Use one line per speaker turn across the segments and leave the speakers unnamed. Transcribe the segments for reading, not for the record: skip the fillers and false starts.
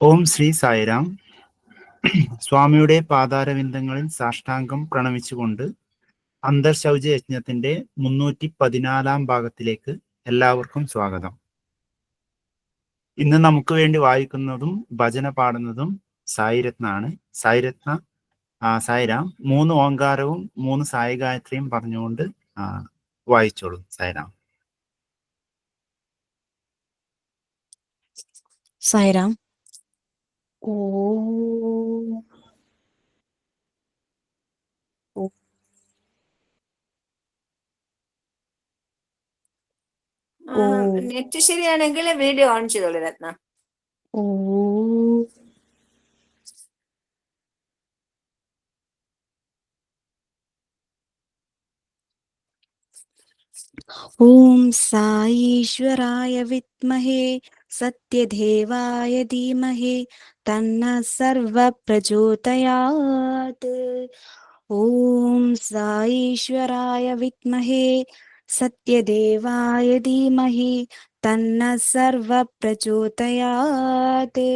ഓം ശ്രീ സായിരാം. സ്വാമിയുടെ പാതാരവിന്ദങ്ങളിൽ സാഷ്ടാംഗം പ്രണമിച്ചുകൊണ്ട് അന്തർശൗച യജ്ഞത്തിന്റെ 314 ഭാഗത്തിലേക്ക് എല്ലാവർക്കും സ്വാഗതം. ഇന്ന് നമുക്ക് വേണ്ടി വായിക്കുന്നതും ഭജന പാടുന്നതും സായിരത്നാണ്. സായിരാം 3 ഓങ്കാരവും 3 സായി ഗായത്രിയും പറഞ്ഞുകൊണ്ട് വായിച്ചോളൂ. സായിരാം.
സായിരാം. ഓ
നെറ്റ് ശരിയാണെങ്കിൽ വീഡിയോ ഓൺ ചെയ്തോളൂ രത്ന.
ഓം സായീശ്വരായ വിദ്മഹേ സത്യദേവായ ധീമഹി തന്ന സർവ പ്രചോദയാത്. ഓം സായീശ്വരായ വിദ്മഹേ സത്യദേവായ ധീമഹി തന്ന സർവ പ്രചോദയാത്.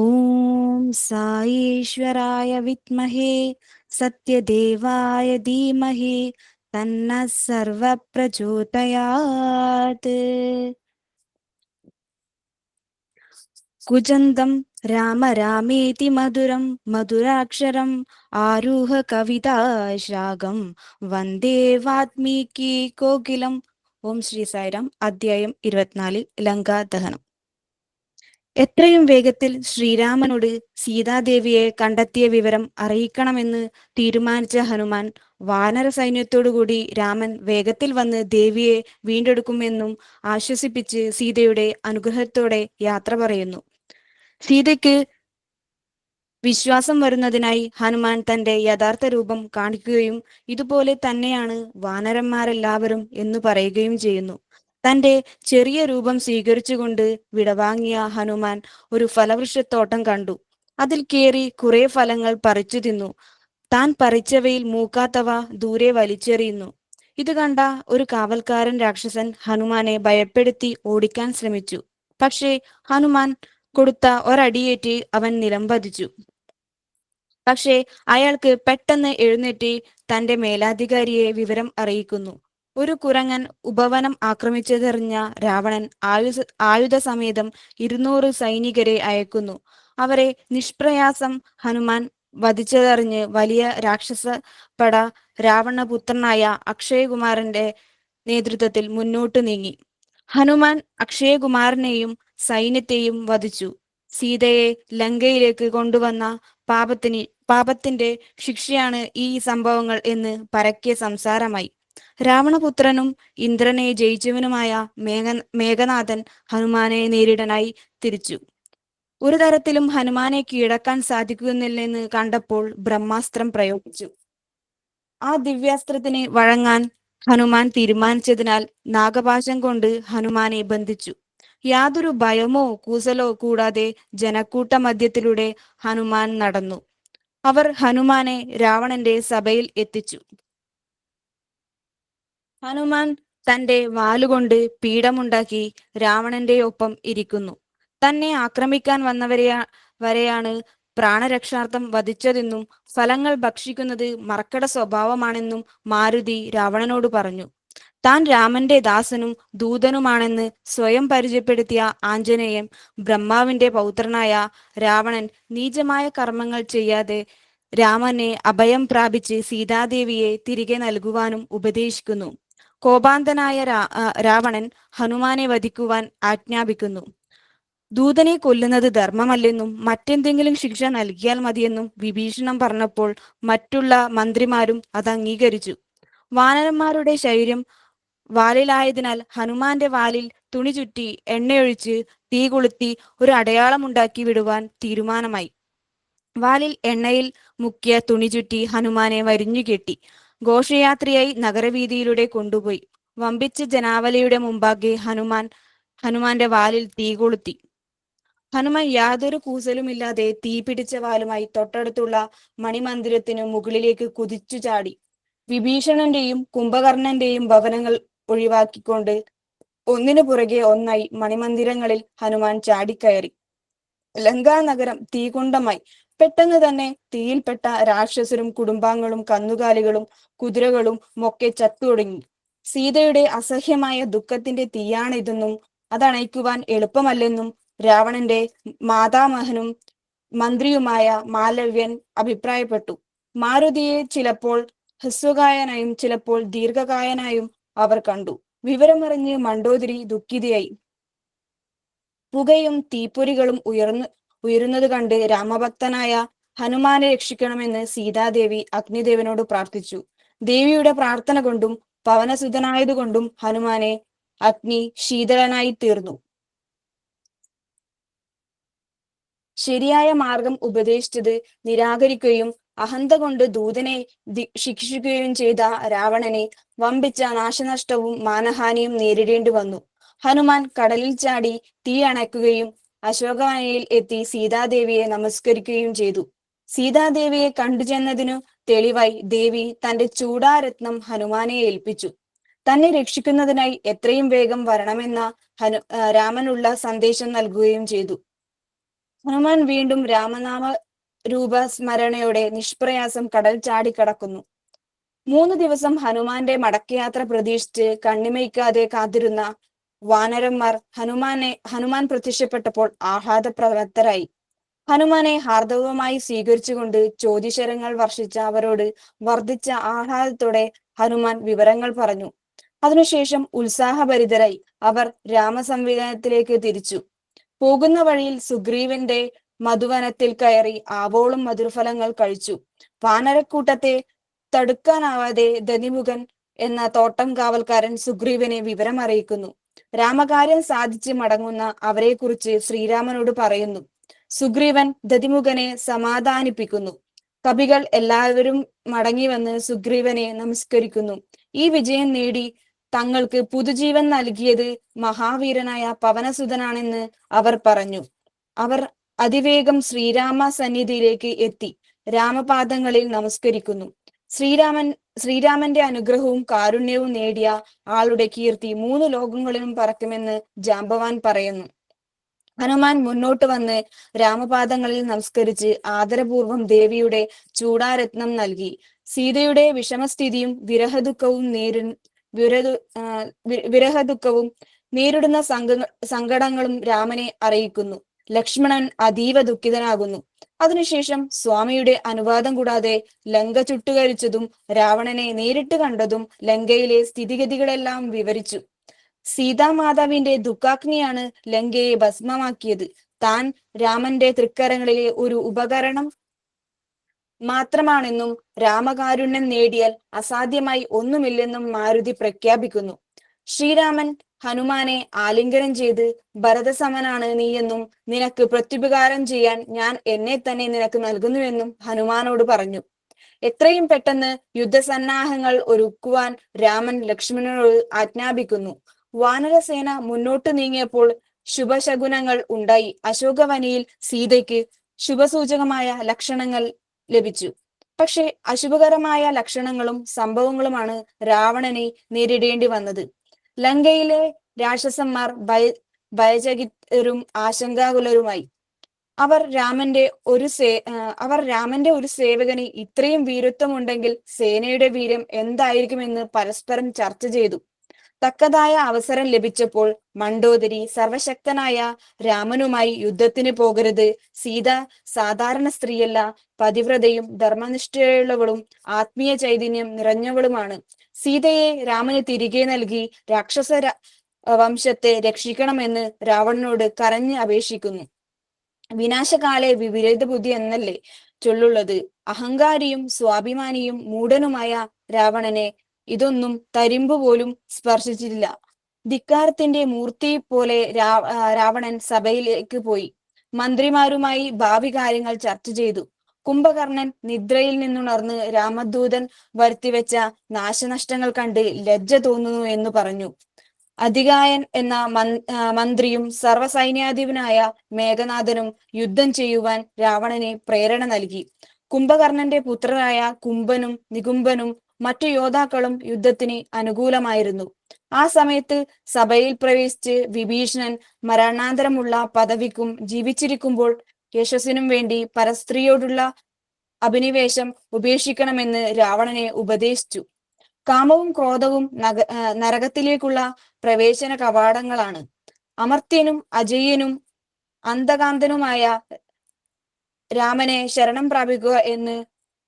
ഓം സായീശ്വരായ വിദ്മഹേ സത്യദേവായ ധീമഹി തന്ന സർവ പ്രചോദയാത്. കുജന്തം രാമ രാമേതി മധുരം മധുരാക്ഷരം ആരൂഹ കവിതാശാഖം വന്ദേ വാത്മീകി കോകിലം. ഓം ശ്രീ സായിരാം. അധ്യായം 24 ലങ്കാദഹനം. എത്രയും വേഗത്തിൽ ശ്രീരാമനോട് സീതാദേവിയെ കണ്ടെത്തിയ വിവരം അറിയിക്കണമെന്ന് തീരുമാനിച്ച ഹനുമാൻ വാനര സൈന്യത്തോടുകൂടി രാമൻ വേഗത്തിൽ വന്ന് ദേവിയെ വീണ്ടെടുക്കുമെന്നും ആശ്വസിപ്പിച്ച് സീതയുടെ അനുഗ്രഹത്തോടെ യാത്ര പറയുന്നു. സീതയ്ക്ക് വിശ്വാസം വരുന്നതിനായി ഹനുമാൻ തന്റെ യഥാർത്ഥ രൂപം കാണിക്കുകയും ഇതുപോലെ തന്നെയാണ് വാനരന്മാരെല്ലാവരും എന്ന് പറയുകയും ചെയ്യുന്നു. തന്റെ ചെറിയ രൂപം സ്വീകരിച്ചുകൊണ്ട് വിടവാങ്ങിയ ഹനുമാൻ ഒരു ഫലവൃക്ഷത്തോട്ടം കണ്ടു. അതിൽ കയറി കുറെ ഫലങ്ങൾ പറിച്ചു തിന്നു. താൻ പറിച്ചവയിൽ മൂക്കാത്തവ ദൂരെ വലിച്ചെറിയുന്നു. ഇത് കണ്ട ഒരു കാവൽക്കാരൻ രാക്ഷസൻ ഹനുമാനെ ഭയപ്പെടുത്തി ഓടിക്കാൻ ശ്രമിച്ചു. പക്ഷേ ഹനുമാൻ കൊടുത്ത ഒരടിയേറ്റ് അവൻ നിലംപതിച്ചു. പക്ഷേ അയാൾക്ക് പെട്ടെന്ന് എഴുന്നേറ്റ് തന്റെ മേലാധികാരിയെ വിവരം അറിയിക്കുന്നു. ഒരു കുരങ്ങൻ ഉപവനം ആക്രമിച്ചതെറിഞ്ഞ രാവണൻ ആയുധസമേതം 200 സൈനികരെ അയക്കുന്നു. അവരെ നിഷ്പ്രയാസം ഹനുമാൻ വധിച്ചതറിഞ്ഞ് വലിയ രാക്ഷസ പട രാവണപുത്രനായ അക്ഷയകുമാരന്റെ നേതൃത്വത്തിൽ മുന്നോട്ട് നീങ്ങി. ഹനുമാൻ അക്ഷയകുമാരനെയും സൈന്യത്തെയും വധിച്ചു. സീതയെ ലങ്കയിലേക്ക് കൊണ്ടുവന്ന പാപത്തിന്റെ ശിക്ഷയാണ് ഈ സംഭവങ്ങൾ എന്ന് പരക്കെ സംസാരമായി. രാവണപുത്രനും ഇന്ദ്രനെ ജയിച്ചവനുമായ മേഘനാഥൻ ഹനുമാനെ നേരിടാനായി തിരിച്ചു. ഒരു തരത്തിലും ഹനുമാനെ കീഴടക്കാൻ സാധിക്കുന്നില്ലെന്ന് കണ്ടപ്പോൾ ബ്രഹ്മാസ്ത്രം പ്രയോഗിച്ചു. ആ ദിവ്യാസ്ത്രത്തിന് വഴങ്ങാൻ ഹനുമാൻ തീരുമാനിച്ചതിനാൽ നാഗപാശം കൊണ്ട് ഹനുമാനെ ബന്ധിച്ചു. യാതൊരു ഭയമോ കൂസലോ കൂടാതെ ജനക്കൂട്ട മധ്യത്തിലൂടെ ഹനുമാൻ നടന്നു. അവർ ഹനുമാനെ രാവണന്റെ സഭയിൽ എത്തിച്ചു. ഹനുമാൻ തന്റെ വാലുകൊണ്ട് പീഠമുണ്ടാക്കി രാവണന്റെ ഒപ്പം ഇരിക്കുന്നു. തന്നെ ആക്രമിക്കാൻ വരെയാണ് പ്രാണരക്ഷാർത്ഥം വധിച്ചതെന്നും ഫലങ്ങൾ ഭക്ഷിക്കുന്നത് മർക്കട സ്വഭാവമാണെന്നും മാരുതി രാവണനോട് പറഞ്ഞു. താൻ രാമന്റെ ദാസനും ദൂതനുമാണെന്ന് സ്വയം പരിചയപ്പെടുത്തിയ ആഞ്ജനേയൻ ബ്രഹ്മാവിന്റെ പൗത്രനായ രാവണൻ നീചമായ കർമ്മങ്ങൾ ചെയ്യാതെ രാമനെ അഭയം പ്രാപിച്ച് സീതാദേവിയെ തിരികെ നൽകുവാനും ഉപദേശിക്കുന്നു. കോപാന്തനായ രാവണൻ ഹനുമാനെ വധിക്കുവാൻ ആജ്ഞാപിക്കുന്നു. ദൂതനെ കൊല്ലുന്നത് ധർമ്മമല്ലെന്നും മറ്റെന്തെങ്കിലും ശിക്ഷ നൽകിയാൽ മതിയെന്നും വിഭീഷണൻ പറഞ്ഞപ്പോൾ മറ്റുള്ള മന്ത്രിമാരും അത് അംഗീകരിച്ചു. വാനരന്മാരുടെ ശരീരം വാലിലായതിനാൽ ഹനുമാന്റെ വാലിൽ തുണി ചുറ്റി എണ്ണയൊഴിച്ച് തീ കൊളുത്തി ഒരു അടയാളമുണ്ടാക്കി വിടുവാൻ തീരുമാനമായി. വാലിൽ എണ്ണയിൽ മുക്കിയ തുണി ചുറ്റി ഹനുമാനെ വരിഞ്ഞുകെട്ടി ഘോഷയാത്രയായി നഗരവീതിയിലൂടെ കൊണ്ടുപോയി. വമ്പിച്ച ജനാവലിയുടെ മുമ്പാകെ ഹനുമാന്റെ വാലിൽ തീ കൊളുത്തി. ഹനുമാൻ യാതൊരു കൂസലുമില്ലാതെ തീ പിടിച്ച വാലുമായി തൊട്ടടുത്തുള്ള മണിമന്ദിരത്തിനു മുകളിലേക്ക് കുതിച്ചു ചാടി. വിഭീഷണന്റെയും കുംഭകർണന്റെയും ഭവനങ്ങൾ ഒഴിവാക്കിക്കൊണ്ട് ഒന്നിനു പുറകെ ഒന്നായി മണിമന്ദിരങ്ങളിൽ ഹനുമാൻ ചാടിക്കയറി. ലങ്കാ നഗരം തീകുണ്ഡമായി. പെട്ടെന്ന് തന്നെ തീയിൽപ്പെട്ട രാക്ഷസരും കുടുംബാംഗങ്ങളും കന്നുകാലികളും കുതിരകളും ഒക്കെ ചത്തൊടുങ്ങി. സീതയുടെ അസഹ്യമായ ദുഃഖത്തിന്റെ തീയാണിതെന്നും അതണയ്ക്കുവാൻ എളുപ്പമല്ലെന്നും രാവണന്റെ മാതാമഹനും മന്ത്രിയുമായ മാലവ്യൻ അഭിപ്രായപ്പെട്ടു. മാരുതിയെ ചിലപ്പോൾ ഹ്രസ്വകായനായും ചിലപ്പോൾ ദീർഘകായനായും അവർ കണ്ടു. വിവരമറിഞ്ഞ് മണ്ഡോദരി ദുഃഖിതയായി. പുകയും തീപ്പൊരികളും ഉയരുന്നത് കണ്ട് രാമഭക്തനായ ഹനുമാനെ രക്ഷിക്കണമെന്ന് സീതാദേവി അഗ്നിദേവനോട് പ്രാർത്ഥിച്ചു. ദേവിയുടെ പ്രാർത്ഥന കൊണ്ടും പവനസുതനായതുകൊണ്ടും ഹനുമാനെ അഗ്നി ശീതളനായി തീർന്നു. ശരിയായ മാർഗം ഉപദേശിച്ചത് നിരാകരിക്കുകയും അഹന്ത കൊണ്ട് ദൂതനെ ശിക്ഷിക്കുകയും ചെയ്ത രാവണനെ വമ്പിച്ച നാശനഷ്ടവും മാനഹാനിയും നേരിടേണ്ടി വന്നു. ഹനുമാൻ കടലിൽ ചാടി തീ അണയ്ക്കുകയും അശോകവനയിൽ എത്തി സീതാദേവിയെ നമസ്കരിക്കുകയും ചെയ്തു. സീതാദേവിയെ കണ്ടുചെന്നതിനു തെളിവായി ദേവി തന്റെ ചൂടാരത്നം ഹനുമാനെ ഏൽപ്പിച്ചു. തന്നെ രക്ഷിക്കുന്നതിനായി എത്രയും വേഗം വരണമെന്ന രാമനുള്ള സന്ദേശം നൽകുകയും ചെയ്തു. ഹനുമാൻ വീണ്ടും രാമനാമ രൂപ സ്മരണയോടെ നിഷ്പ്രയാസം കടൽ ചാടിക്കടക്കുന്നു. 3 ദിവസം ഹനുമാന്റെ മടക്കയാത്ര പ്രതീക്ഷിച്ച് കണ്ണിമയ്ക്കാതെ കാത്തിരുന്ന വാനരന്മാർ ഹനുമാൻ പ്രത്യക്ഷപ്പെട്ടപ്പോൾ ആഹ്ലാദപ്രവത്തരായി. ഹനുമാനെ ഹാർദവമായി സ്വീകരിച്ചുകൊണ്ട് ചോദ്യശരങ്ങൾ വർഷിച്ച അവരോട് വർദ്ധിച്ച ആഹ്ലാദത്തോടെ ഹനുമാൻ വിവരങ്ങൾ പറഞ്ഞു. അതിനുശേഷം ഉത്സാഹഭരിതരായി അവർ രാമസംവിധാനത്തിലേക്ക് തിരിച്ചു. പോകുന്ന വഴിയിൽ സുഗ്രീവന്റെ മധുവനത്തിൽ കയറി ആവോളം മധുരഫലങ്ങൾ കഴിച്ചു. വാനരക്കൂട്ടത്തെ തടുക്കാനാവാതെ ദതിമുഖൻ എന്ന തോട്ടം കാവൽക്കാരൻ സുഗ്രീവനെ വിവരം അറിയിക്കുന്നു. രാമകാര്യം സാധിച്ച് മടങ്ങുന്ന അവരെ കുറിച്ച് ശ്രീരാമനോട് പറയുന്നു. സുഗ്രീവൻ ദതിമുഖനെ സമാധാനിപ്പിക്കുന്നു. കപികൾ എല്ലാവരും മടങ്ങിവന്ന് സുഗ്രീവനെ നമസ്കരിക്കുന്നു. ഈ വിജയം നേടി തങ്ങൾക്ക് പുതുജീവൻ നൽകിയത് മഹാവീരനായ പവനസുതനാണെന്ന് അവർ പറഞ്ഞു. അവർ അതിവേഗം ശ്രീരാമ സന്നിധിയിലേക്ക് എത്തി രാമപാദങ്ങളിൽ നമസ്കരിക്കുന്നു. ശ്രീരാമന്റെ അനുഗ്രഹവും കാരുണ്യവും നേടിയ ആളുടെ കീർത്തി 3 ലോകങ്ങളിലും പറക്കുമെന്ന് ജാമ്പവാൻ പറയുന്നു. ഹനുമാൻ മുന്നോട്ട് വന്ന് രാമപാദങ്ങളിൽ നമസ്കരിച്ച് ആദരപൂർവം ദേവിയുടെ ചൂടാരത്നം നൽകി. സീതയുടെ വിഷമസ്ഥിതിയും വിരഹദുഃഖവും നേരിടുന്ന സങ്കടങ്ങളും രാമനെ അറിയിക്കുന്നു. ലക്ഷ്മണൻ അതീവ ദുഃഖിതനാകുന്നു. അതിനുശേഷം സ്വാമിയുടെ അനുവാദം കൂടാതെ ലങ്ക ചുട്ടുകരിച്ചതും രാവണനെ നേരിട്ട് കണ്ടതും ലങ്കയിലെ സ്ഥിതിഗതികളെല്ലാം വിവരിച്ചു. സീതാമാതാവിന്റെ ദുഃഖാഗ്നിയാണ് ലങ്കയെ ഭസ്മമാക്കിയത്. താൻ രാമന്റെ തൃക്കരങ്ങളിലെ ഒരു ഉപകരണം മാത്രമാണെന്നും രാമകാരുണ്യം നേടിയാൽ അസാധ്യമായി ഒന്നുമില്ലെന്നും മാരുതി പ്രഖ്യാപിക്കുന്നു. ശ്രീരാമൻ ഹനുമാനെ ആലിംഗനം ചെയ്ത് ഭരതസമനാണ് നീയെന്നും നിനക്ക് പ്രത്യുപകാരം ചെയ്യാൻ ഞാൻ എന്നെ തന്നെ നിനക്ക് നൽകുന്നുവെന്നും ഹനുമാനോട് പറഞ്ഞു. എത്രയും പെട്ടെന്ന് യുദ്ധസന്നാഹങ്ങൾ ഒരുക്കുവാൻ രാമൻ ലക്ഷ്മണനോട് ആജ്ഞാപിക്കുന്നു. വാനരസേന മുന്നോട്ട് നീങ്ങിയപ്പോൾ ശുഭശകുനങ്ങൾ ഉണ്ടായി. അശോകവനിയിൽ സീതയ്ക്ക് ശുഭസൂചകമായ ലക്ഷണങ്ങൾ ലഭിച്ചു. പക്ഷെ അശുഭകരമായ ലക്ഷണങ്ങളും സംഭവങ്ങളുമാണ് രാവണനെ നേരിടേണ്ടി വന്നത്. ലങ്കയിലെ രാക്ഷസന്മാർ ഭയചകിതരും ആശങ്കാകുലരുമായി. അവർ രാമന്റെ ഒരു സേവകന് ഇത്രയും വീരത്വമുണ്ടെങ്കിൽ സേനയുടെ വീര്യം എന്തായിരിക്കുമെന്ന് പരസ്പരം ചർച്ച ചെയ്തു. തക്കതായ അവസരം ലഭിച്ചപ്പോൾ മണ്ഡോദരി സർവശക്തനായ രാമനുമായി യുദ്ധത്തിന് പോകരുത്. സീത സാധാരണ സ്ത്രീയല്ല, പതിവ്രതയും ധർമ്മനിഷ്ഠയുള്ളവളും ആത്മീയ ചൈതന്യം നിറഞ്ഞവളുമാണ്. സീതയെ രാമന് തിരികെ നൽകി രാക്ഷസ വംശത്തെ രക്ഷിക്കണമെന്ന് രാവണനോട് കരഞ്ഞ് അപേക്ഷിക്കുന്നു. വിനാശകാലെ വിപരീത ബുദ്ധി എന്നല്ലേ ചൊല്ലുള്ളത്. അഹങ്കാരിയും സ്വാഭിമാനിയും മൂഢനുമായ രാവണനെ ഇതൊന്നും തരിമ്പ് പോലും സ്പർശിച്ചില്ല. ധിക്കാരത്തിന്റെ മൂർത്തി പോലെ രാവണൻ സഭയിലേക്ക് പോയി മന്ത്രിമാരുമായി ഭാവി കാര്യങ്ങൾ ചർച്ച ചെയ്തു. കുംഭകർണൻ നിദ്രയിൽ നിന്നുണർന്ന് രാമദൂതൻ വരുത്തിവെച്ച നാശനഷ്ടങ്ങൾ കണ്ട് ലജ്ജ തോന്നുന്നു എന്ന് പറഞ്ഞു. അധികായൻ എന്ന മന്ത്രിയും സർവ്വസൈന്യാധിപനായ മേഘനാഥനും യുദ്ധം ചെയ്യുവാൻ രാവണനെ പ്രേരണ നൽകി. കുംഭകർണന്റെ പുത്രരായ കുംഭനും നികുംഭനും മറ്റു യോദ്ധാക്കളും യുദ്ധത്തിന് അനുകൂലമായിരുന്നു. ആ സമയത്ത് സഭയിൽ പ്രവേശിച്ച് വിഭീഷണൻ മരണാന്തരമുള്ള പദവിക്കും ജീവിച്ചിരിക്കുമ്പോൾ യശസ്സിനും വേണ്ടി പരസ്ത്രീയോടുള്ള അഭിനിവേശം ഉപേക്ഷിക്കണമെന്ന് രാവണനെ ഉപദേശിച്ചു. കാമവും ക്രോധവും നരകത്തിലേക്കുള്ള പ്രവേശന കവാടങ്ങളാണ്. അമർത്യനും അജയ്യനും അന്ധകാന്തനുമായ രാമനെ ശരണം പ്രാപിക്കുക എന്ന്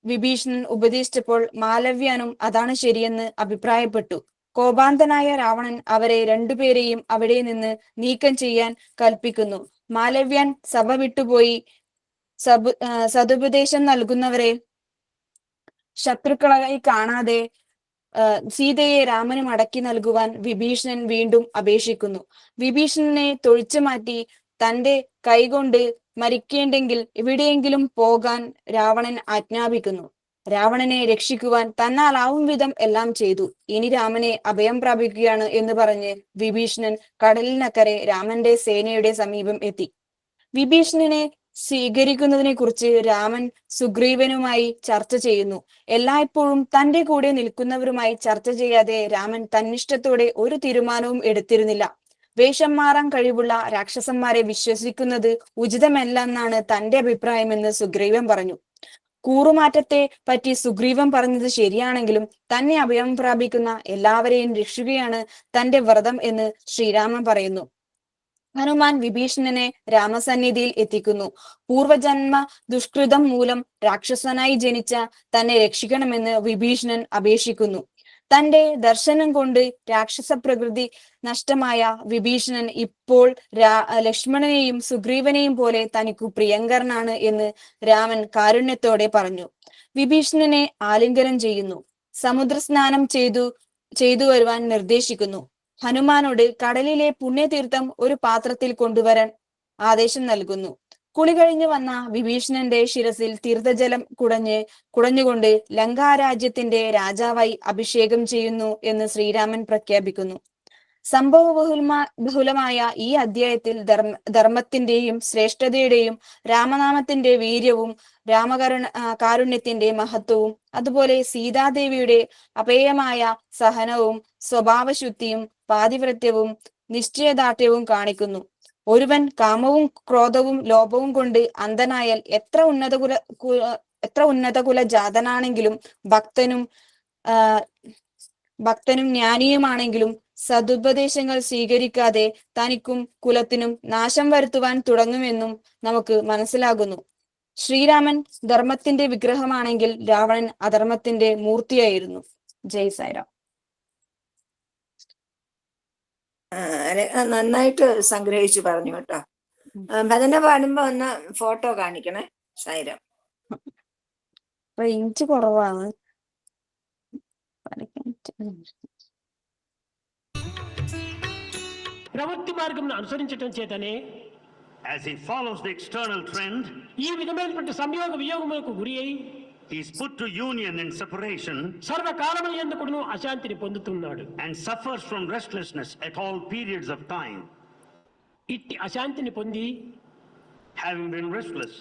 വിഭീഷണൻ ഉപദേശിച്ചപ്പോൾ മാലവ്യാനും അതാണ് ശരിയെന്ന് അഭിപ്രായപ്പെട്ടു. കോപാന്തനായ രാവണൻ അവരെ രണ്ടുപേരെയും അവിടെ നിന്ന് നീക്കം ചെയ്യാൻ കൽപ്പിക്കുന്നു. മാലവ്യാൻ സഭ വിട്ടുപോയി. സതുപദേശം നൽകുന്നവരെ ശത്രുക്കളായി കാണാതെ സീതയെ രാമന് മടക്കി നൽകുവാൻ വിഭീഷണൻ വീണ്ടും അപേക്ഷിക്കുന്നു. വിഭീഷണനെ തൊഴിച്ചു മാറ്റി തന്റെ കൈകൊണ്ട് മരിക്കേണ്ടെങ്കിൽ എവിടെയെങ്കിലും പോകാൻ രാവണൻ ആജ്ഞാപിക്കുന്നു. രാവണനെ രക്ഷിക്കുവാൻ തന്നാലാവും വിധം എല്ലാം ചെയ്തു. ഇനി രാമനെ അഭയം പ്രാപിക്കുകയാണ് എന്ന് പറഞ്ഞ് വിഭീഷണൻ കടലിനക്കരെ രാമന്റെ സേനയുടെ സമീപം എത്തി. വിഭീഷണനെ സ്വീകരിക്കുന്നതിനെ കുറിച്ച് രാമൻ സുഗ്രീവനുമായി ചർച്ച ചെയ്യുന്നു. എല്ലായ്പ്പോഴും തന്റെ കൂടെ നിൽക്കുന്നവരുമായി ചർച്ച ചെയ്യാതെ രാമൻ തന്നിഷ്ടത്തോടെ ഒരു തീരുമാനവും എടുത്തിരുന്നില്ല. വേഷം മാറാൻ കഴിവുള്ള രാക്ഷസന്മാരെ വിശ്വസിക്കുന്നത് ഉചിതമല്ലെന്നാണ് തന്റെ അഭിപ്രായമെന്ന് സുഗ്രീവൻ പറഞ്ഞു. കൂറുമാറ്റത്തെ പറ്റി സുഗ്രീവൻ പറഞ്ഞത് ശരിയാണെങ്കിലും തന്നെ അഭയം പ്രാപിക്കുന്ന എല്ലാവരെയും രക്ഷിക്കുകയാണ് തന്റെ വ്രതം എന്ന് ശ്രീരാമൻ പറയുന്നു. ഹനുമാൻ വിഭീഷണനെ രാമസന്നിധിയിൽ എത്തിക്കുന്നു. പൂർവജന്മ ദുഷ്കൃതം മൂലം രാക്ഷസനായി ജനിച്ച തന്നെ രക്ഷിക്കണമെന്ന് വിഭീഷണൻ അപേക്ഷിക്കുന്നു. തന്റെ ദർശനം കൊണ്ട് രാക്ഷസ പ്രകൃതി നഷ്ടമായ വിഭീഷണൻ ഇപ്പോൾ ലക്ഷ്മണനെയും സുഗ്രീവനെയും പോലെ തനിക്കു പ്രിയങ്കരനാണ് എന്ന് രാമൻ കാരുണ്യത്തോടെ പറഞ്ഞു. വിഭീഷണനെ ആലിംഗനം ചെയ്യുന്നു. സമുദ്രസ്നാനം ചെയ്തു വരുവാൻ നിർദ്ദേശിക്കുന്നു. ഹനുമാനോട് കടലിലെ പുണ്യതീർത്ഥം ഒരു പാത്രത്തിൽ കൊണ്ടുവരാൻ ആദേശം നൽകുന്നു. കുളി കഴിഞ്ഞു വന്ന വിഭീഷണന്റെ ശിരസിൽ തീർത്ഥജലം കുടഞ്ഞുകൊണ്ട് ലങ്കാരാജ്യത്തിന്റെ രാജാവായി അഭിഷേകം ചെയ്യുന്നു എന്ന് ശ്രീരാമൻ പ്രഖ്യാപിക്കുന്നു. ബഹുലമായ ഈ അധ്യായത്തിൽ ധർമ്മത്തിന്റെയും ശ്രേഷ്ഠതയുടെയും രാമനാമത്തിന്റെ വീര്യവും കാരുണ്യത്തിന്റെ മഹത്വവും അതുപോലെ സീതാദേവിയുടെ അപേയമായ സഹനവും സ്വഭാവശുദ്ധിയും പാതിവ്രത്യവും നിശ്ചയദാർഢ്യവും കാണിക്കുന്നു. ഒരുവൻ കാമവും ക്രോധവും ലോഭവും കൊണ്ട് അന്ധനായാൽ എത്ര ഉന്നതകുല ജാതനാണെങ്കിലും ഭക്തനും ജ്ഞാനിയുമാണെങ്കിലും സതുപദേശങ്ങൾ സ്വീകരിക്കാതെ തനിക്കും കുലത്തിനും നാശം വരുത്തുവാൻ തുടങ്ങുമെന്നും നമുക്ക് മനസ്സിലാകുന്നു. ശ്രീരാമൻ ധർമ്മത്തിന്റെ വിഗ്രഹമാണെങ്കിൽ രാവണൻ അധർമ്മത്തിന്റെ മൂർത്തിയായിരുന്നു. ജയ് സായിറാം.
നന്നായിട്ട് സംഗ്രഹിച്ചു പറഞ്ഞു കേട്ടോ. ഭജന പാടുമ്പോ ഒന്ന് ഫോട്ടോ കാണിക്കണേ. സായിറാം.
റേഞ്ച് കുറവാണ്.
ప్రవృత్తి మార్గం అనుసరించటం చేతనే
as he follows the external trend,
ఈ విధమైనటువంటి సంయోగ వియోగములకు గురి అయి
he is put to union and separation
సర్వకాలముల యందు కూడాను అశాంతిని పొందుతున్నాడు
and suffers from restlessness at all periods of time.
ఇట్టి అశాంతిని పొంది
Having been restless,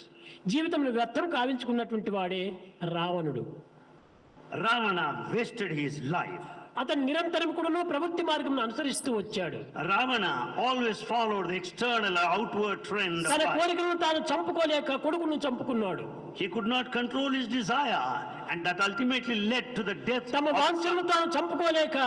జీవితంలో వ్యర్థం కావించుకున్నటువంటి వాడే రావణుడు.
Ravana wasted his life.
అతను నిరంతరం కూడాను ప్రవృత్తి మార్గం అనుసరిస్తూ వచ్చాడు.
Ravana always followed the external or outward trend of
తన
life.
కోరికలను తాను చంపుకోలేక కొడుకును చంపుకున్నాడు.
He could not control his desire, and that ultimately led to the death
తమ
of
వాంఛలను తాను చంపుకోలేక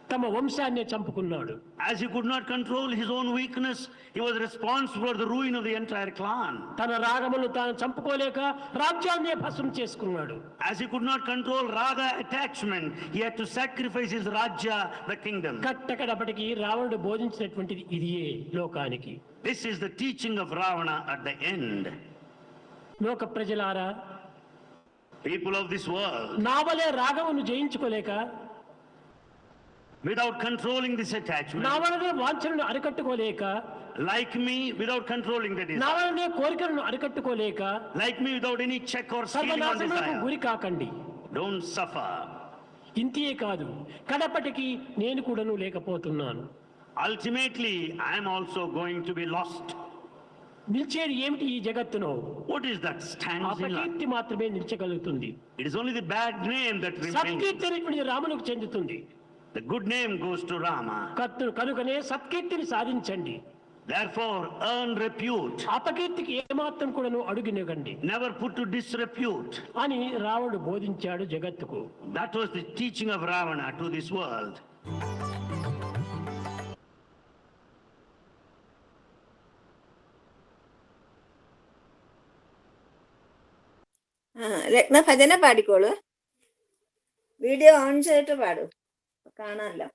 తమ వంశాన్ని చంపుకున్నాడు.
As he could not control his own weakness, he was responsible for the ruin of the entire clan.
తన రాగములను తాను చంపుకోలేక రాజ్యాన్ని భస్మం చేసుకున్నాడు.
As he could not control raga attachment, he had to sacrifice his rajya, the kingdom.
కట్టకడపటికి రావణుడు బోధించినటువంటిది ఇదియే లోకానికి.
This is the teaching of Ravana at the end.
లోక ప్రజలారా,
People of this world,
నా వలే రాగమును జయించుకోలేక
without controlling this attachment,
నా వలనే వాంఛలను అరికట్టుకోలేక,
like me, without controlling the
నా
desire,
వలనే కోరికలను అరికట్టుకోలేక
like me, without any check or stealing on
సర్వనాశనములకు
desire,
గురి కాకండి.
don't suffer.
ఇంతే కాదు, కడపటికి నేను కూడాను లేకపోతున్నాను.
Ultimately, I am also going to be lost.
నిలిచేది ఏమిటి ఈ జగత్తులో?
What is that stands in life?
అపకీర్తి మాత్రమే నిలిచగలుగుతుంది.
It is only the bad name that remains.
సత్కీర్తి అనేటువంటిది రామునికి చెందుతుంది.
The good name goes to Rama.
కనుకనే సత్కీర్తిని సాధించండి.
Therefore, earn repute.
అపకీర్తికి ఏమాత్రం కూడాను అడుగునివ్వండి.
Never put to disrepute.
అని రావణుడు బోధించాడు జగత్తుకు.
That was the teaching of Ravana to this world.
രത്ന ഭജന പാടിക്കോളൂ. വീഡിയോ ഓൺ ചെയ്തിട്ട് പാടൂ, കാണാമല്ലോ.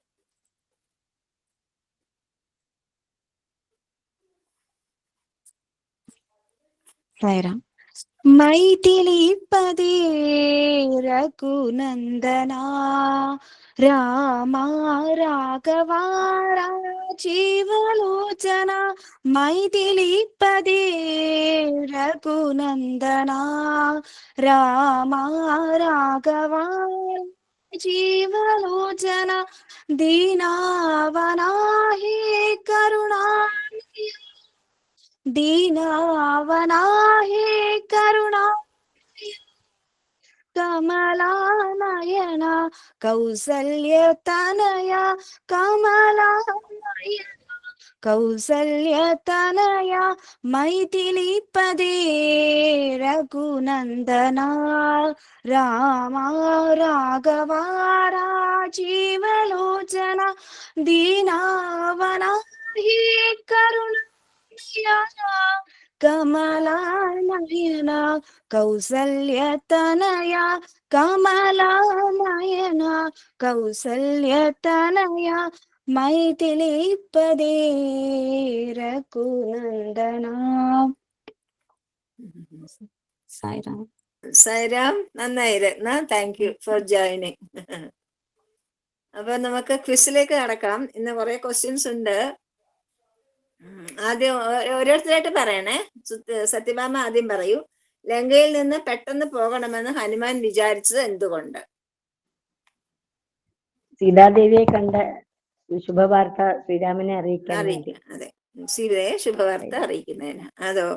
സായിറാം. మైథిలీపదే రఘునందనా రామా రాఘవా జీవలోచన మైథిలీపదే రఘునందనా రామా రాఘవా జీవలోచన దీనావనా హే కరుణా दीनावना हे करुणा कमलानयना कौसल्यतनया कमलानयना कौसल्यतनया मैथिलीपदे रघुनन्दना रामा राघवा राजीवलोचना दीनावना हे करुणा कमलानयना कौसल्यतनया कमलानयना कौसल्यतनया मैथिलीपदे रघुनन्दना. സായിറാം.
സായിറാം, നന്നായി Ratna. Thank you for joining. അപ്പൊ നമുക്ക് ക്വിസിലേക്ക് കടക്കാം. ഇന്ന് കുറെ ക്വസ്റ്റ്യൻസ് ഉണ്ട്. ആദ്യം ഓരോരുത്തരായിട്ട് പറയണേ. സത്യഭാമ ആദ്യം പറയൂ. ലങ്കയിൽ നിന്ന് പെട്ടെന്ന് പോകണമെന്ന് ഹനുമാൻ വിചാരിച്ചത് എന്തുകൊണ്ട്?
സീതാദേവിയെ കണ്ട ശുഭവാർത്ത ശ്രീരാമനെ അറിയിക്കാൻ.
അതെ, സീതയെ ശുഭവാർത്ത അറിയിക്കുന്നതിന്. അതോ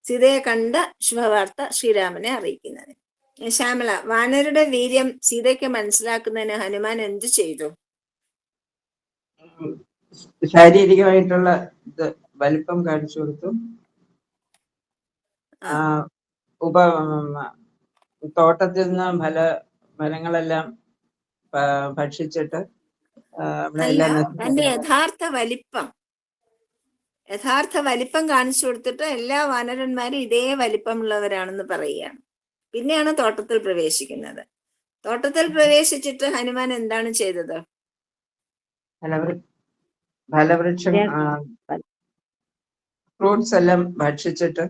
സീതയെ കണ്ട ശുഭവാർത്ത ശ്രീരാമനെ അറിയിക്കുന്നതിന്. ശ്യാമള, വാനരുടെ വീര്യം സീതയ്ക്ക് മനസ്സിലാക്കുന്നതിന് ഹനുമാൻ എന്ത് ചെയ്തു?
ശാരീരികമായിട്ടുള്ള ഇത് വലിപ്പം കാണിച്ചു കൊടുത്തു. തോട്ടത്തിൽ നിന്ന് ഫലങ്ങളെല്ലാം ഭക്ഷിച്ചിട്ട്
തന്റെ യഥാർത്ഥ വലിപ്പം കാണിച്ചു കൊടുത്തിട്ട് എല്ലാ വാനരന്മാരും ഇതേ വലിപ്പമുള്ളവരാണെന്ന് പറയുകയാണ്. പിന്നെയാണ് തോട്ടത്തിൽ പ്രവേശിക്കുന്നത്. തോട്ടത്തിൽ പ്രവേശിച്ചിട്ട് ഹനുമാൻ എന്താണ് ചെയ്തത്?
ഫലവൃക്ഷം ഫ്രൂട്ട്സ് എല്ലാം ഭക്ഷിച്ചിട്ട്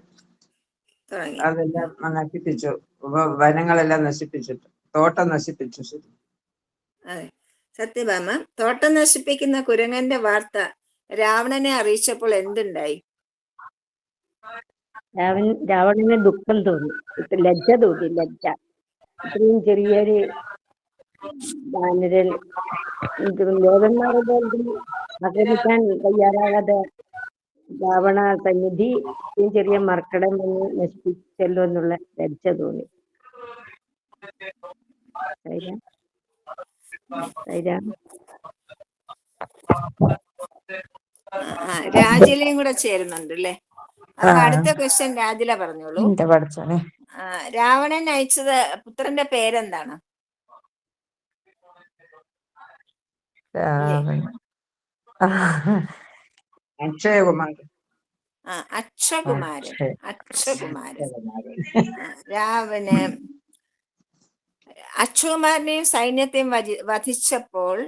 അതെല്ലാം നശിപ്പിച്ചു. വനങ്ങളെല്ലാം നശിപ്പിച്ചിട്ട് തോട്ടം നശിപ്പിച്ചു.
അതെ, സത്യഭാമ, തോട്ടം നശിപ്പിക്കുന്ന കുരങ്ങന്റെ വാർത്ത രാവണനെ അറിയിച്ചപ്പോൾ എന്തുണ്ടായി?
രാവണന് ദുഃഖം തോന്നി, ലജ്ജ തോന്നി. ലജ്ജ. ഇത്രയും ചെറിയൊരു വാനരൻ ലോകന്മാരെ ആക്രമിക്കാൻ തയ്യാറാകാതെ രാവണ സന്നിധി ചെറിയ മർക്കടം വന്ന് നശിപ്പിച്ചല്ലോ എന്നുള്ള ലജ്ജ തോന്നി.
രാജിലയും കൂടെ ചേരുന്നുണ്ട് അല്ലേ? അപ്പൊ അടുത്ത ക്വസ്റ്റ്യൻ രാജില പറഞ്ഞോളൂ. രാവണൻ അയച്ചത് പുത്രന്റെ പേരെന്താണ്?
അക്ഷയകുമാരൻ.
അക്ഷകുമാരൻ. അക്ഷകുമാരനെയും സൈന്യത്തെയും വധിച്ചപ്പോൾ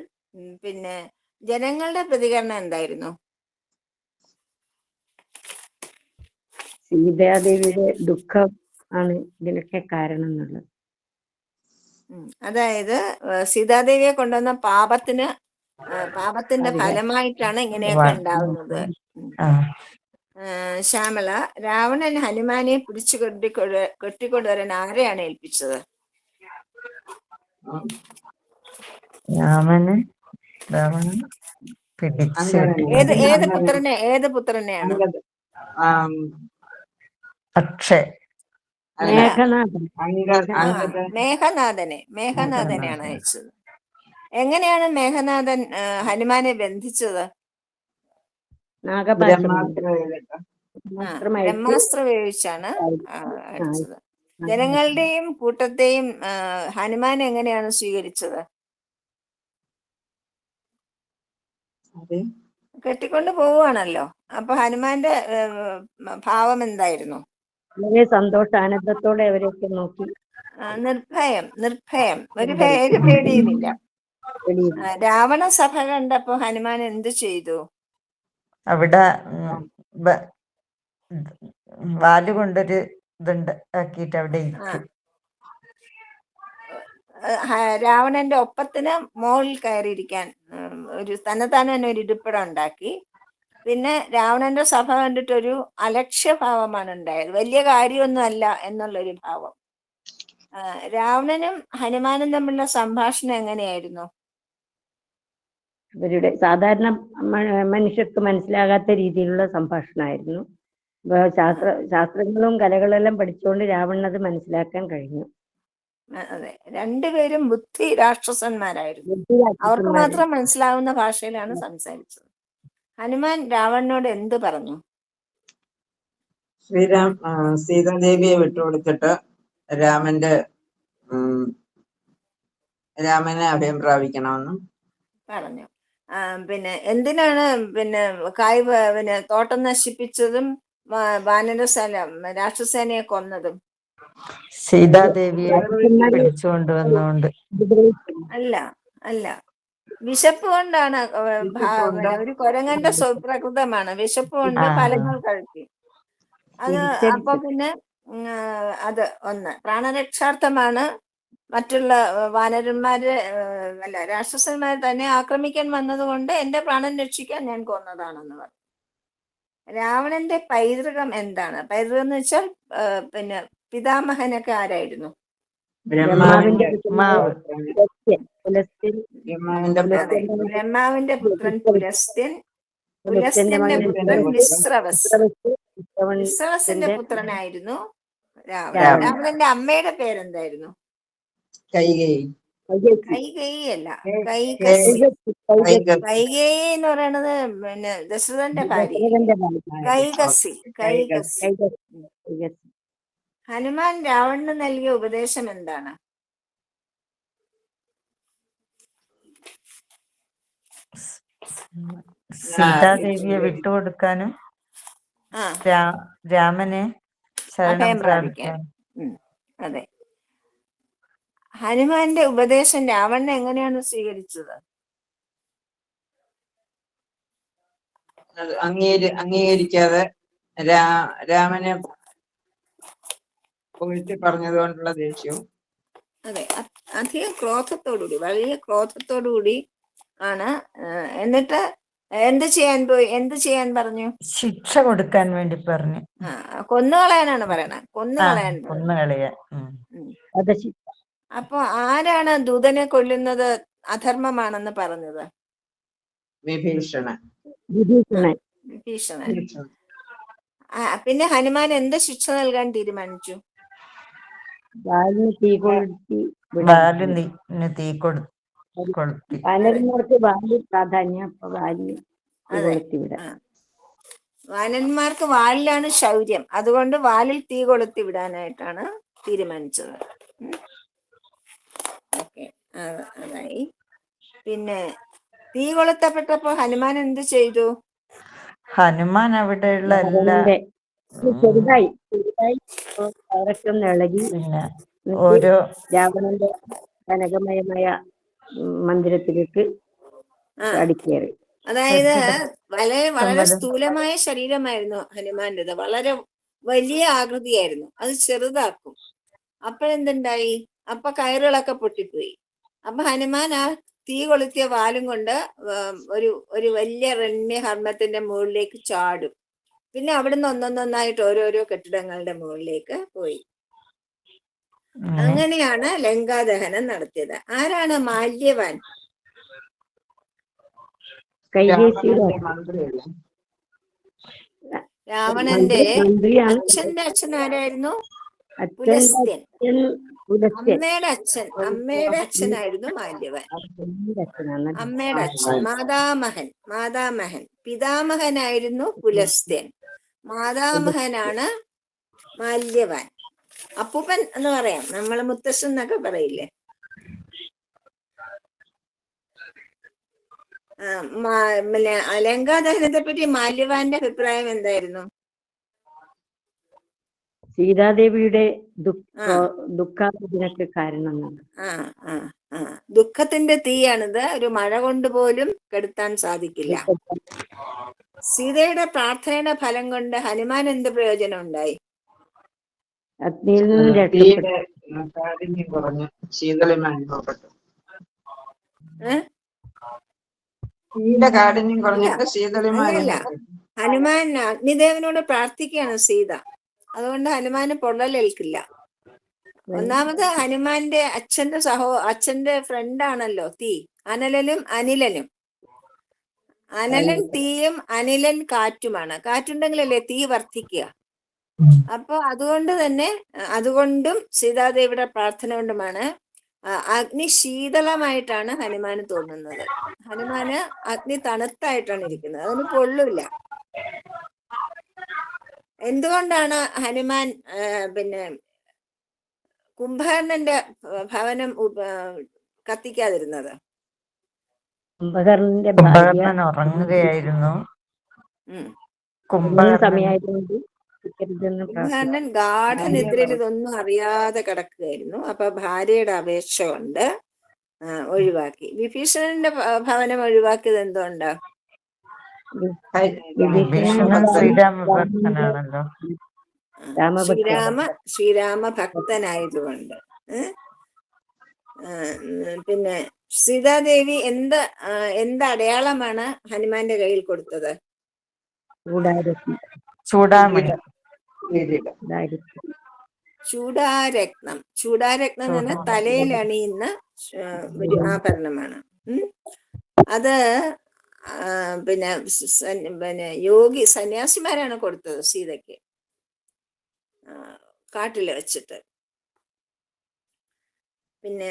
പിന്നെ ജനങ്ങളുടെ പ്രതികരണം എന്തായിരുന്നു?
സീതാദേവിയുടെ ദുഃഖം ആണ് ഇതിനൊക്കെ കാരണം എന്നുള്ളത്.
അതായത് സീതാദേവിയെ കൊണ്ടുവന്ന പാപത്തിന്റെ ഫലമായിട്ടാണ് ഇങ്ങനെയൊക്കെ ഉണ്ടാവുന്നത്. ശ്യാമള, രാവണൻ ഹനുമാനെ പിടിച്ചു കെട്ടിക്കൊണ്ടുവരാൻ ആരെയാണ് ഏൽപ്പിച്ചത്? ഏത് പുത്രനെയാണ്? മേഘനാഥനെയാണ് അയച്ചത്. എങ്ങനെയാണ് മേഘനാഥൻ ഹനുമാനെ ബന്ധിച്ചത്?
നാഗപാശം കൊണ്ട്
ബ്രഹ്മാസ്ത്ര ചെയ്തിട്ട്
മാത്രമായിട്ട്
ബ്രഹ്മാസ്ത്രം ഉപയോഗിച്ചാണ് അടിച്ചത്. ജനങ്ങളുടെയും കൂട്ടത്തെയും ഹനുമാൻ എങ്ങനെയാണ് സ്വീകരിച്ചത്?
അതെ
കെട്ടിക്കൊണ്ട് പോവുകയാണല്ലോ. അപ്പൊ ഹനുമാന്റെ ഭാവം എന്തായിരുന്നു?
വളരെ സന്തോഷാനന്ദത്തോടെ അവരെയൊക്കെ നോക്കി
നിർഭയം ഒരു പേടിയുമില്ല.
വെളിയിൽ
രാവണ സഭ കണ്ടപ്പോ ഹനുമാൻ എന്ത് ചെയ്തു?
അവിടെ വാലുകൊണ്ടൊരു ഇതുണ്ട് ആക്കിയിട്ട് അവിടെ ഇരിക്കും.
രാവണന്റെ ഒപ്പത്തിന് മുകളിൽ കയറിയിരിക്കാൻ ഒരു തന്നെത്താനെ തന്നെ ഒരു ഇരിപ്പിടം ഉണ്ടാക്കി. പിന്നെ രാവണന്റെ സഭ കണ്ടിട്ടൊരു അലക്ഷ്യഭാവമാണ് ഉണ്ടായത്. വലിയ കാര്യമൊന്നും അല്ല എന്നുള്ളൊരു ഭാവം. രാവണനും ഹനുമാനും തമ്മിലുള്ള സംഭാഷണം എങ്ങനെയായിരുന്നു?
അവരുടെ സാധാരണ മനുഷ്യർക്ക് മനസ്സിലാകാത്ത രീതിയിലുള്ള സംഭാഷണമായിരുന്നു. ശാസ്ത്രങ്ങളും കലകളെല്ലാം പഠിച്ചുകൊണ്ട് രാവണൻ അത് മനസ്സിലാക്കാൻ കഴിഞ്ഞു.
അതെ, രണ്ടുപേരും ബുദ്ധി രാക്ഷസന്മാരായിരുന്നു. അവർക്ക് മാത്രം മനസ്സിലാവുന്ന ഭാഷയിലാണ് സംസാരിച്ചത്. ഹനുമാൻ രാവണനോട് എന്ത് പറഞ്ഞു?
സീതാദേവിയെ വിട്ടുകൊടുത്തിട്ട് രാമനെ അഭയം പ്രാപിക്കണമെന്നും
പറഞ്ഞു. പിന്നെ എന്തിനാണ് പിന്നെ തോട്ടം നശിപ്പിച്ചതും രാക്ഷസേനയെ കൊന്നതും?
സീതാദേവിയെ പിടിച്ചുകൊണ്ടുവന്നുകൊണ്ട്
അല്ല വിശപ്പ് കൊണ്ടാണ്. ഒരു കുരങ്ങന്റെ പ്രകൃതമാണ് വിശപ്പ് കൊണ്ട് ഫലങ്ങൾ കഴിക്കും. അപ്പൊ പിന്നെ അത് ഒന്ന് പ്രാണരക്ഷാർത്ഥമാണ്. മറ്റുള്ള വാനരന്മാര് രാക്ഷസന്മാരെ തന്നെ ആക്രമിക്കാൻ വന്നതുകൊണ്ട് എന്റെ പ്രാണൻ രക്ഷിക്കാൻ ഞാൻ കൊന്നതാണെന്ന് പറഞ്ഞു. രാവണന്റെ പൈതൃകം എന്താണ്? പൈതൃകം എന്ന് വെച്ചാൽ പിന്നെ പിതാമഹനൊക്കെ ആരായിരുന്നു?
ബ്രഹ്മാവിന്റെ
പുത്രൻ പുലസ്ത്യൻ, പുലസ്ത്യന്റെ പുത്രൻ വിശ്രവസിന്റെ പുത്രനായിരുന്നു രാവണൻ. രാവണന്റെ അമ്മയുടെ പേരെന്തായിരുന്നു? കൈകേയി അല്ല, കൈകേയി എന്ന് പറയുന്നത് പിന്നെ ദശരഥന്റെ ഭാര്യ. കൈകസി. ഹനുമാൻ രാവണന് നൽകിയ ഉപദേശം എന്താണ്?
സീതാദേവിയെ വിട്ടുകൊടുക്കാനും രാമനെ ശരണം പ്രാപിക്കാനും.
അതെ. ഹനുമാന്റെ ഉപദേശം രാവണൻ എങ്ങനെയാണ് സ്വീകരിച്ചത്?
അംഗീകരിക്കാതെ രാമനെ പുകഴ്ത്തി പറഞ്ഞതുകൊണ്ടുള്ള ദേഷ്യവും.
അതെ, അധികം ക്രോധത്തോടുകൂടി, വലിയ ക്രോധത്തോടുകൂടി ആണ്. എന്നിട്ട് എന്ത് ചെയ്യാൻ പറഞ്ഞു?
ശിക്ഷ കൊടുക്കാൻ വേണ്ടി പറഞ്ഞു.
കൊന്നുകളയാനാണ് പറയണത്. കൊന്നുകളയാൻ. അപ്പൊ ആരാണ് ദൂതനെ കൊല്ലുന്നത് അധർമ്മമാണെന്ന് പറഞ്ഞത്?
വിഭീഷണൻ.
പിന്നെ ഹനുമാൻ എന്ത് ശിക്ഷ നൽകാൻ തീരുമാനിച്ചു?
വാലിന് തീ കൊളുത്തി. വാനരന്മാർക്ക് വാലി പ്രാധാന്യം. അപ്പൊ വാലിന്
വാനന്മാർക്ക് വാലിലാണ് ശൗര്യം. അതുകൊണ്ട് വാലിൽ തീ കൊളുത്തി വിടാനായിട്ടാണ് തീരുമാനിച്ചത്. ഓക്കെ, അതായി. പിന്നെ തീ കൊളുത്തപ്പെട്ടപ്പോ ഹനുമാൻ എന്ത് ചെയ്തു?
ഹനുമാൻ അവിടെയുള്ള
ചെറുതായി ഇളകി
പിന്നെ ഓരോ
രാവണന്റെ കനകമയമായ മന്ദിരത്തിലേക്ക് അടിക്കേറി.
അതായത് വളരെ സ്ഥൂലമായ ശരീരമായിരുന്നു ഹനുമാന്റേത്. വളരെ വലിയ ആകൃതിയായിരുന്നു. അത് ചെറുതാക്കും. അപ്പോഴെന്തുണ്ടായി? അപ്പൊ കയറുകളൊക്കെ പൊട്ടിപ്പോയി. അപ്പൊ ഹനുമാൻ ആ തീ കൊളുത്തിയ വാലും കൊണ്ട് ഒരു വലിയ രമ്യഹർമ്മത്തിന്റെ മുകളിലേക്ക് ചാടും. പിന്നെ അവിടുന്ന് ഒന്നൊന്നായിട്ട് ഓരോരോ കെട്ടിടങ്ങളുടെ മുകളിലേക്ക് പോയി. അങ്ങനെയാണ് ലങ്കാദഹനം നടത്തിയത്. ആരാണ് മാല്യവാൻ? രാവണന്റെ അച്ഛന്റെ അച്ഛൻ ആരായിരുന്നു?
അച്ഛൻ്റെ
പുലസ്ത്യൻ.
അച്ഛൻ പുലസ്ത്യൻ.
അമ്മയുടെ അച്ഛനായിരുന്നു മാല്യവാൻ.
അച്ഛൻ്റെ അച്ഛനാണ്.
അമ്മയുടെ അച്ഛൻ മാതാമഹൻ. പിതാമഹനായിരുന്നു പുലസ്ത്യൻ. മാതാമഹനാണ് മാല്യവാൻ. അപ്പൂപ്പൻ എന്ന് പറയാം, നമ്മള് മുത്തശ്ശൻ എന്നൊക്കെ പറയില്ലേ. പിന്നെ ലങ്കാദഹനത്തെ പറ്റി മാല്യവാന്റെ അഭിപ്രായം എന്തായിരുന്നു?
സീതാദേവിയുടെ ദുഃഖാദിനൊക്കെ കാരണം.
ദുഃഖത്തിന്റെ തീയാണിത്, ഒരു മഴ കൊണ്ട് പോലും കെടുത്താൻ സാധിക്കില്ല. സീതയുടെ പ്രാർത്ഥനയുടെ ഫലം കൊണ്ട് ഹനുമാൻ എന്ത് പ്രയോജനം ഉണ്ടായി?
അഗ്നിയിൽ നിന്ന്
തീയുടെ കാഠിന്യം കുറഞ്ഞ് ശീതളിമ അനുഭവപ്പെട്ടു. തീയുടെ കാഠിന്യം കുറഞ്ഞിട്ട് ശീതളിമ
അങ്ങനല്ല,
അനുഭവപ്പെട്ടു.
ഹനുമാൻ അഗ്നിദേവനോട് പ്രാർത്ഥിക്കുകയാണ് സീത. അതുകൊണ്ട് ഹനുമാന് പൊള്ളലേൽക്കില്ല. ഒന്നാമത് ഹനുമാന്റെ അച്ഛന്റെ ഫ്രണ്ടാണല്ലോ തീ. അനലനും അനിലനും. അനലൻ തീയും അനിലൻ കാറ്റുമാണ്. കാറ്റുണ്ടെങ്കിലല്ലേ തീ വർദ്ധിക്കുക. അപ്പൊ അതുകൊണ്ടും സീതാദേവിയുടെ പ്രാർത്ഥന കൊണ്ടുമാണ് അഗ്നി ശീതളമായിട്ടാണ് ഹനുമാന് തോന്നുന്നത്. ഹനുമാന് അഗ്നി തണുത്തായിട്ടാണ് ഇരിക്കുന്നത്, അതിന് പൊള്ളില്ല. എന്തുകൊണ്ടാണ് ഹനുമാൻ പിന്നെ കുംഭകർണന്റെ ഭവനം കത്തിക്കാതിരുന്നത്?
കുംഭകർണൻ ഉറങ്ങുകയായിരുന്നു.
കുംഭകർണൻ ഗാഠനിദ്രയിൽ ഇതൊന്നും അറിയാതെ കിടക്കുകയായിരുന്നു. അപ്പൊ ഭാര്യയുടെ അപേക്ഷ കൊണ്ട് ഒഴിവാക്കി. വിഭീഷണന്റെ ഭവനം ഒഴിവാക്കിയത് എന്തുകൊണ്ടാ? ശ്രീരാമ ഭക്തനായതുകൊണ്ട്. പിന്നെ സീതാദേവി എന്ത് അടയാളമാണ് ഹനുമാന്റെ കയ്യിൽ കൊടുത്തത്? ചൂടാരത്നം. ചൂടാരത്നം എന്ന് പറഞ്ഞാൽ തലയിൽ അണിയുന്ന ഒരു ആഭരണമാണ്. അത് പിന്നെ യോഗി സന്യാസിമാരാണ് കൊടുത്തത് സീതയ്ക്ക്, കാട്ടില് വെച്ചിട്ട്. പിന്നെ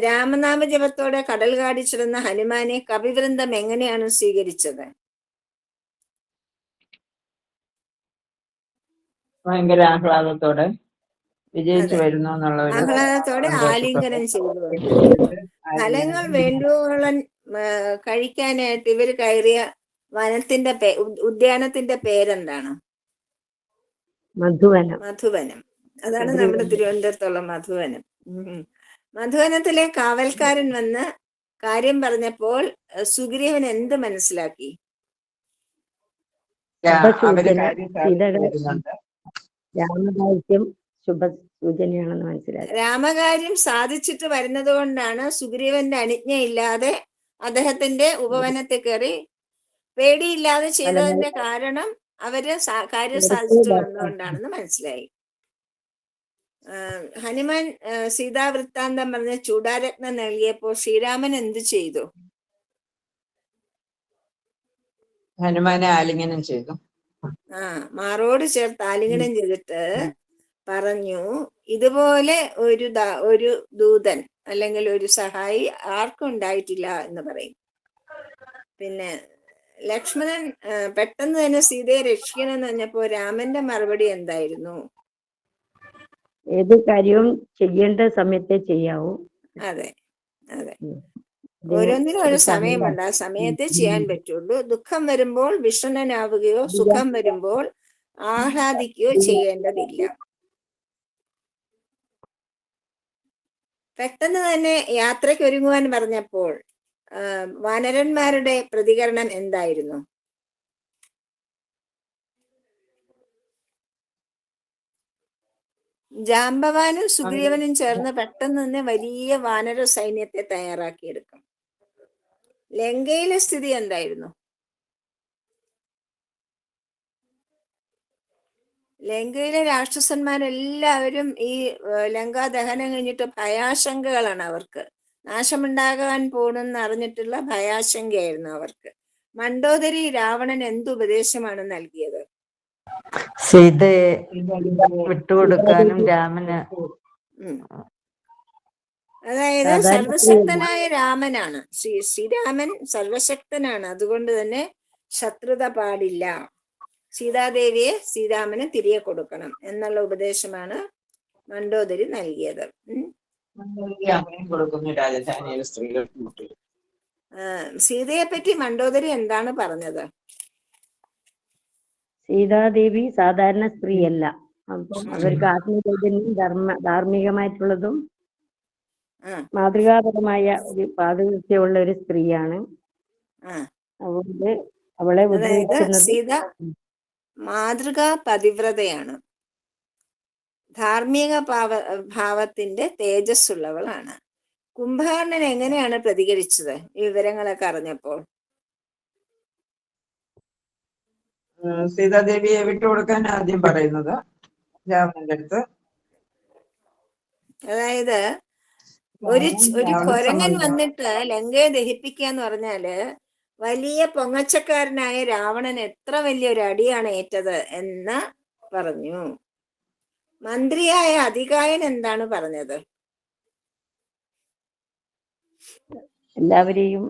രാമനാമജപത്തോടെ കടൽ കാടിച്ചിരുന്ന ഹനുമാനെ കവിവൃന്ദം എങ്ങനെയാണ് സ്വീകരിച്ചത്?
ഭയങ്കര ആഹ്ലാദത്തോടെ വിജയിച്ചു വരുന്നു എന്നുള്ള
ആഹ്ലാദത്തോടെ ആലിംഗനം ചെയ്തു. ഫലങ്ങൾ വേണ്ടുവോളം കഴിക്കാനായിട്ട് ഇവർ കയറിയ ഉദ്യാനത്തിന്റെ പേരെന്താണ്? മധുവനം. അതാണ് നമ്മുടെ തിരുവനന്തപുരത്തുള്ള മധുവനം. മധുവനത്തിലെ കാവൽക്കാരൻ വന്ന് കാര്യം പറഞ്ഞപ്പോൾ സുഗ്രീവൻ എന്ത് മനസ്സിലാക്കി? രാമകാര്യം സാധിച്ചിട്ട് വരുന്നത് കൊണ്ടാണ് സുഗ്രീവന്റെ അനുജ്ഞയില്ലാതെ അദ്ദേഹത്തിന്റെ ഉപവനത്തിൽ കയറി പേടിയില്ലാതെ ചെയ്തതിന്റെ കാരണം അവര് കാര്യം സാധിച്ചിട്ട് വന്നതുകൊണ്ടാണെന്ന് മനസ്സിലായി. ഹനുമാൻ സീതാവൃത്താന്തം പറഞ്ഞ ചൂടാരത്നം നൽകിയപ്പോൾ ശ്രീരാമൻ എന്ത് ചെയ്തു?
ഹനുമാനെ ആലിംഗനം ചെയ്തു.
മാറോട് ചേർത്ത് ആലിംഗനം ചെയ്തിട്ട് പറഞ്ഞു, ഇതുപോലെ ഒരു ദൂതൻ അല്ലെങ്കിൽ ഒരു സഹായി ആർക്കും ഉണ്ടായിട്ടില്ല എന്ന് പറയും. പിന്നെ ലക്ഷ്മണൻ പെട്ടെന്ന് തന്നെ സീതയെ രക്ഷിക്കണം എന്ന് പറഞ്ഞപ്പോ രാമന്റെ മറുപടി എന്തായിരുന്നു?
ഏത് കാര്യവും ചെയ്യേണ്ട സമയത്തെ ചെയ്യാവൂ.
അതെ. ഓരോന്നിനും ഒരു സമയമുണ്ട്, ആ സമയത്തെ ചെയ്യാൻ പറ്റുള്ളൂ. ദുഃഖം വരുമ്പോൾ വിഷണ്ണനാവുകയോ സുഖം വരുമ്പോൾ ആഹ്ലാദിക്കുകയോ ചെയ്യേണ്ടതില്ല. പെട്ടെന്ന് തന്നെ യാത്രയ്ക്ക് ഒരുങ്ങുവാൻ പറഞ്ഞപ്പോൾ വാനരന്മാരുടെ പ്രതികരണം എന്തായിരുന്നു? ജാംബവാനും സുഗ്രീവനും ചേർന്ന് പെട്ടെന്ന് തന്നെ വലിയ വാനര സൈന്യത്തെ തയ്യാറാക്കിയെടുക്കും. ലങ്കയിലെ സ്ഥിതി എന്തായിരുന്നു? ലങ്കയിലെ രാക്ഷസന്മാരെല്ലാവരും ഈ ലങ്കാ ദഹനം കഴിഞ്ഞിട്ട് ഭയാശങ്കകളാണ് അവർക്ക്. നാശമുണ്ടാകാൻ പോണെന്ന് അറിഞ്ഞിട്ടുള്ള ഭയാശങ്കയായിരുന്നു അവർക്ക്. മണ്ഡോദരി രാവണൻ എന്ത് ഉപദേശമാണ് നൽകിയത്?
സീതയെ വിട്ടുകൊടുക്കാനും രാമന്
ഉം. അതായത്
സാധാരണ
സർവശക്തനായ രാമനാണ്. ശ്രീരാമൻ സർവശക്തനാണ്. അതുകൊണ്ട് തന്നെ ശത്രുത പാടില്ല. സീതാദേവിയെ ശ്രീരാമന് തിരികെ കൊടുക്കണം എന്നുള്ള ഉപദേശമാണ് മണ്ഡോദരി നൽകിയത്.
അഭയം കൊടുക്കുന്നു രാജധാനിയിലെ സ്ത്രീകൾക്ക്.
സീതയെ പറ്റി മണ്ഡോദരി എന്താണ് പറഞ്ഞത്?
സീതാദേവി സാധാരണ സ്ത്രീയല്ല. അപ്പം അവർക്ക് ആത്മചൈതന്യം ധാർമ്മികമായിട്ടുള്ളതും മാതൃകാപരമായ ഒരു പാതിവൃത്യമുള്ള ഒരു സ്ത്രീയാണ്. അതുകൊണ്ട് അവളെ ഉദ്ദേശിക്കുന്നത്
സീത മാതൃകാ പതിവ്രതയാണ്. ധാർമ്മിക ഭാവത്തിന്റെ തേജസ്സുള്ളവളാണ്. കുംഭകർണൻ എങ്ങനെയാണ് പ്രതികരിച്ചത് ഈ വിവരങ്ങളൊക്കെ അറിഞ്ഞപ്പോൾ?
സീതാദേവിയെ വിട്ടുകൊടുക്കാൻ ആദ്യം പറയുന്നത് രാവണന്റെ അടുത്ത്.
അതായത് ഒരു കൊരങ്ങൻ വന്നിട്ട് ലങ്കയെ ദഹിപ്പിക്കുക എന്ന് പറഞ്ഞാല് വലിയ പൊങ്ങച്ചക്കാരനായ രാവണൻ എത്ര വലിയൊരു അടിയാണ് ഏറ്റത് എന്ന് പറഞ്ഞു. മന്ത്രിയായ അതികായൻ എന്താണ് പറഞ്ഞത്?
എല്ലാവരെയും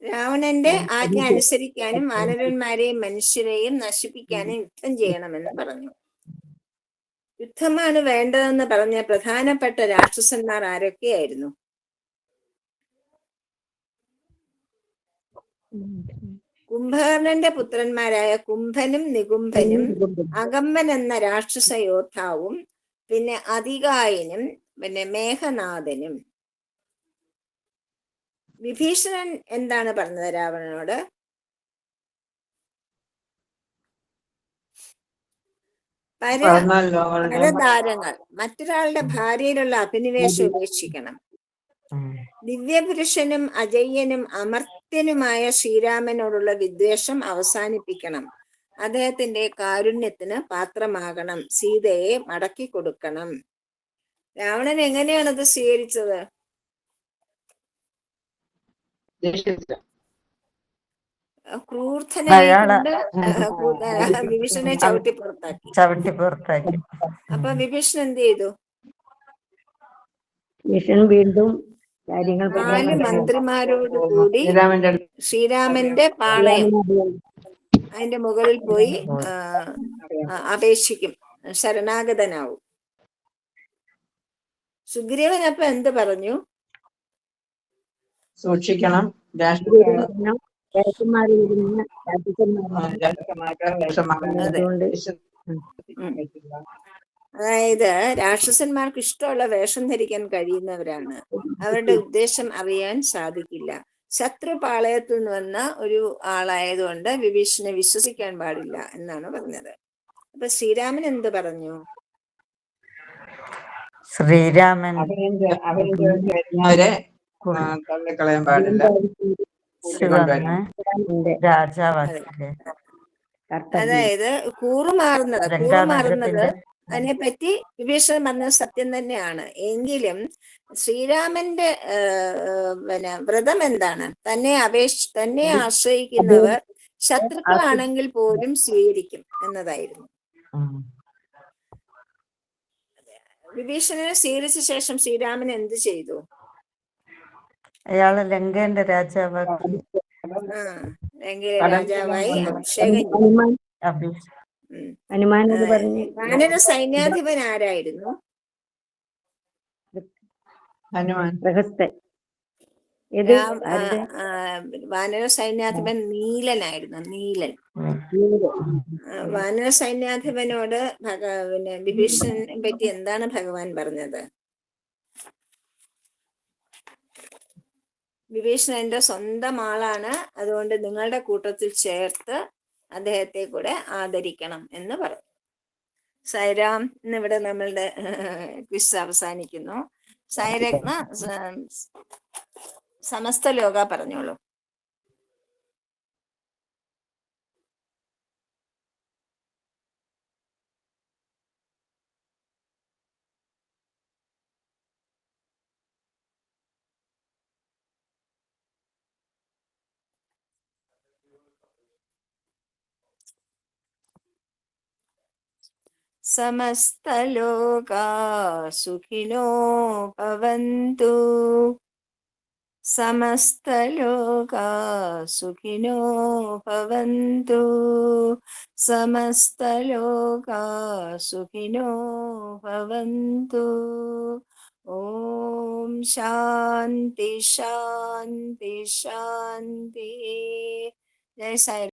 രാവണന്റെ ആജ്ഞ അനുസരിക്കാനും വാനരന്മാരെയും മനുഷ്യരെയും നശിപ്പിക്കാനും യുദ്ധം ചെയ്യണമെന്ന് പറഞ്ഞു. യുദ്ധമാണ് വേണ്ടതെന്ന് പറഞ്ഞ പ്രധാനപ്പെട്ട രാക്ഷസന്മാർ ആരൊക്കെയായിരുന്നു? കുംഭകർണന്റെ പുത്രന്മാരായ കുംഭനും നികുംഭനും അകമ്പൻ എന്ന രാക്ഷസ യോദ്ധാവും പിന്നെ അതികായനും പിന്നെ മേഘനാഥനും. വിഭീഷണൻ എന്താണ് പറഞ്ഞത് രാവണനോട്? പരതാരങ്ങൾ മറ്റൊരാളുടെ ഭാര്യയിലുള്ള അഭിനിവേശം ഉപേക്ഷിക്കണം. ദിവ്യപുരുഷനും അജയ്യനും അമർത്യനുമായ ശ്രീരാമനോടുള്ള വിദ്വേഷം അവസാനിപ്പിക്കണം. അദ്ദേഹത്തിന്റെ കാരുണ്യത്തിന് പാത്രമാകണം. സീതയെ മടക്കി കൊടുക്കണം. രാവണൻ എങ്ങനെയാണത് സ്വീകരിച്ചത്? ക്രൂർത്ഥനായിക്കൊണ്ട് വിഭീഷണനെ ചവിട്ടി പുറത്താക്കി. അപ്പൊ വിഭീഷണൻ എന്ത് ചെയ്തു?
വിഭീഷണൻ വീണ്ടും കാര്യങ്ങൾ
4 മന്ത്രിമാരോട് കൂടി ശ്രീരാമന്റെ പാളയം അതിന്റെ മുകളിൽ പോയി അപേക്ഷിക്കും, ശരണാഗതനാവും. സുഗ്രീവൻ അപ്പൊ എന്ത് പറഞ്ഞു?
സൂക്ഷിക്കണം,
അതായത് രാക്ഷസന്മാർക്ക് ഇഷ്ടമുള്ള വേഷം ധരിക്കാൻ കഴിയുന്നവരാണ്. അവരുടെ ഉദ്ദേശം അറിയാൻ സാധിക്കില്ല. ശത്രുപാളയത്തിൽ നിന്ന് വന്ന ഒരു ആളായതുകൊണ്ട് വിഭീഷണനെ വിശ്വസിക്കാൻ പാടില്ല എന്നാണ് പറഞ്ഞത്. അപ്പൊ ശ്രീരാമൻ എന്ത് പറഞ്ഞു?
ശ്രീരാമൻ
അവരെ തള്ളിക്കളയാൻ പാടില്ല.
അതായത് കൂറുമാറുന്നത് അതിനെപ്പറ്റി വിഭീഷണൻ പറഞ്ഞത് സത്യം തന്നെയാണ്. എങ്കിലും ശ്രീരാമന്റെ പിന്നെ വ്രതം എന്താണ്? തന്നെ ആശ്രയിക്കുന്നവർ ശത്രുക്കളാണെങ്കിൽ പോലും സ്വീകരിക്കും എന്നതായിരുന്നു. വിഭീഷണനെ സ്വീകരിച്ച ശേഷം ശ്രീരാമൻ എന്ത് ചെയ്തു?
അയാള് ലങ്കേന്റെ രാജാവാക്കി.
ലങ്കയിലെ രാജാവായി അഭിഷേകം. വാനര സൈന്യാധിപൻ ആരായിരുന്നു?
ഹനുമാൻ.
വാനര സൈന്യാധിപൻ നീലനായിരുന്നു. നീലൻ. വാനര സൈന്യാധിപനോട് പിന്നെ വിഭീഷണനെ പറ്റി എന്താണ് ഭഗവാൻ പറഞ്ഞത്? വിഭീഷണൻ എന്റെ സ്വന്തം ആളാണ്, അതുകൊണ്ട് നിങ്ങളുടെ കൂട്ടത്തിൽ ചേർത്ത് അദ്ദേഹത്തെ കൂടെ ആദരിക്കണം എന്ന് പറഞ്ഞു. സായിരാം, ഇന്നിവിടെ നമ്മളുടെ ക്വിസ് അവസാനിക്കുന്നു. സായിരത്ന സമസ്ത ലോക പറഞ്ഞോളൂ. സമസ്തലോകാ സുഖിനോ ഭവന്തു. സമസ്തലോകാ സുഖിനോ ഭവന്തു. സമസ്തലോകാ സുഖിനോ ഭവന്തു. ഓം ശാന്തി ശാന്തി ശാന്തി. ജയ സായി.